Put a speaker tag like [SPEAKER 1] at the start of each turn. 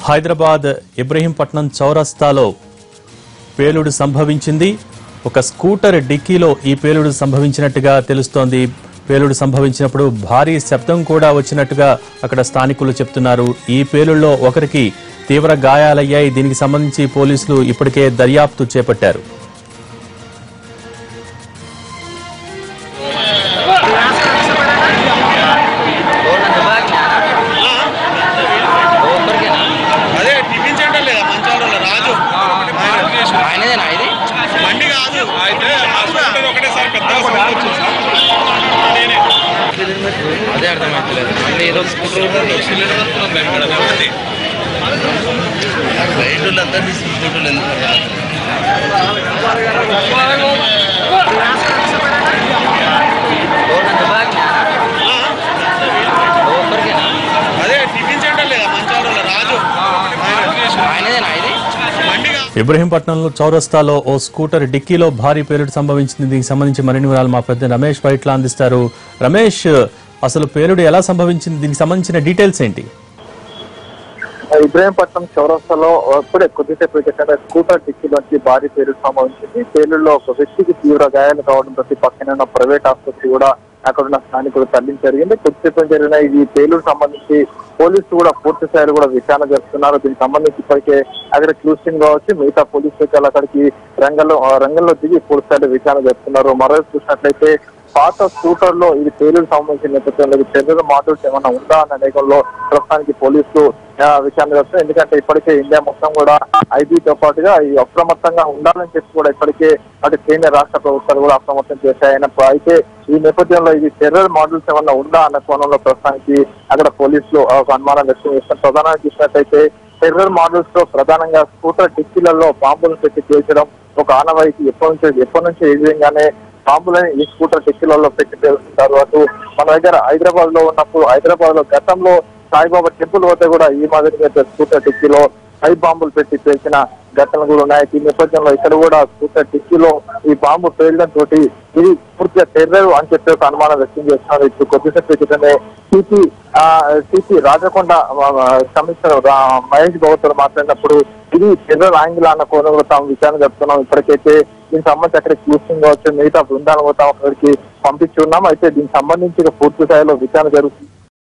[SPEAKER 1] హైదరాబాద్ ఇబ్రహీంపట్నం చౌరస్తాలో పేలుడు సంభవించింది. ఒక స్కూటర్ డిక్కీలో ఈ పేలుడు సంభవించినట్టుగా తెలుస్తోంది. పేలుడు సంభవించినప్పుడు భారీ శబ్దం కూడా వచ్చినట్టుగా అక్కడ స్థానికులు చెప్తున్నారు. ఈ పేలుడులో ఒకరికి తీవ్ర గాయాలయ్యాయి. దీనికి సంబంధించి పోలీసులు ఇప్పటికే దర్యాప్తు చేపట్టారు.
[SPEAKER 2] అదే అర్థమవుతలేదు. మళ్ళీ ఏదో స్కూటర్ బయట అందరినీ స్కూటర్లు ఎందుకు అదే టిఫిన్ సెంటర్ లేదా మంచాలలో రాజు ఆయనదేనా ఇది?
[SPEAKER 1] ఇబ్రహీంపట్నంలో చౌరస్తాలో ఓ స్కూటర్ డిక్కీలో భారీ పేలుడు సంభవించింది. దీనికి సంబంధించి మరిన్ని వివరాలు మా ప్రతినిధి రమేష్ వైట్లా అందిస్తారు. రమేష్, అసలు పేలుడు ఎలా సంభవించింది? దీనికి సంబంధించిన డీటెయిల్స్ ఏంటి?
[SPEAKER 3] ఇబ్రహీంపట్నం చౌరస్తాలో ఇప్పుడే కొద్దిసేపు స్కూటర్ డిక్కీలోంచి భారీ పేలుడు సంభవించింది. పేలుడులో ఒక వ్యక్తికి తీవ్ర గాయాలు కావడంతో పక్కన ఉన్న ప్రైవేట్ ఆసుపత్రి కూడా అక్కడ ఉన్న స్థానికులు తరలించడం జరిగింది. కొద్దిసేపు జరిగిన ఈ పేలుడు సంబంధించి పోలీసులు కూడా పూర్తి స్థాయిలో కూడా విచారణ జరుపుతున్నారు. దీనికి సంబంధించి ఇప్పటికే అక్కడ క్లూసింగ్ కావచ్చు, మిగతా పోలీసు శాఖలు అక్కడికి రంగంలో దిగి పూర్తి స్థాయిలో విచారణ జరుపుతున్నారు. మరోవైపు చూసినట్లయితే పాత స్కూటర్ లో ఇది పేలుడు సంబంధించిన నేపథ్యంలో చర్యల మాడ్యూల్స్ ఏమన్నా ఉందా అన్న నేపథ్యంలో ప్రస్తుతానికి పోలీసులు విచారణ చేస్తున్నారు. ఎందుకంటే ఇప్పటికే ఇండియా మొత్తం కూడా ఐబీతో పాటుగా ఈ అప్రమత్తంగా ఉండాలని చెప్పి కూడా ఇప్పటికే అటు కేంద్ర రాష్ట్ర ప్రభుత్వాలు కూడా అప్రమత్తం చేశాయన్నప్పుడు అయితే ఈ నేపథ్యంలో ఇది టెర్రర్ మాడ్యూల్స్ ఏమన్నా ఉందా అన్న కోణంలో ప్రస్తుతానికి అక్కడ పోలీసులు ఒక అనుమానం వ్యక్తం చేస్తారు. ప్రధానంగా చూసినట్లయితే టెర్రర్ మాడ్యూల్స్ లో ప్రధానంగా స్కూటర్ డిక్కీలలో బాంబులు పెట్టి పేల్చడం ఒక ఆనవాయితీ ఎప్పటి నుంచో ఈ విధంగానే బాంబులని ఈ స్కూటర్ డిక్కీలలో పెట్టి పేలుస్తుంటారు. అటు మన దగ్గర హైదరాబాద్ లో ఉన్నప్పుడు హైదరాబాద్ లో గతంలో సాయిబాబా టెంపుల్ వద్ద కూడా ఈ మాదిరిగా స్కూటర్ డిక్కీలో బాంబులు పెట్టి పేల్చిన ఘటనలు కూడా ఉన్నాయి. ఈ నేపథ్యంలో ఇక్కడ కూడా స్కూటర్ డిక్కీలో ఈ బాంబు పేలడం తోటి ఇది పూర్తిగా టెర్రర్ అని చెప్పి ఒక అనుమానం వ్యక్తం చేస్తున్నారు. ఇప్పుడు కొద్దిసేపు క్రితమే సిపి రాజకొండ కమిషనర్ మహేష్ గౌడ్ మాట్లాడినప్పుడు ఇది టెర్రర్ యాంగిల్ అన్న కోణంలో తాము విచారణ జరుపుతున్నాం. ఇప్పటికైతే దీనికి సంబంధించి అక్కడికి క్లూసింగ్ కావచ్చు, మిగతా బృందాలను కూడా అక్కడికి పంపించి ఉన్నాం. అయితే దీనికి సంబంధించి పూర్తి స్థాయిలో విచారణ జరుగుతుంది.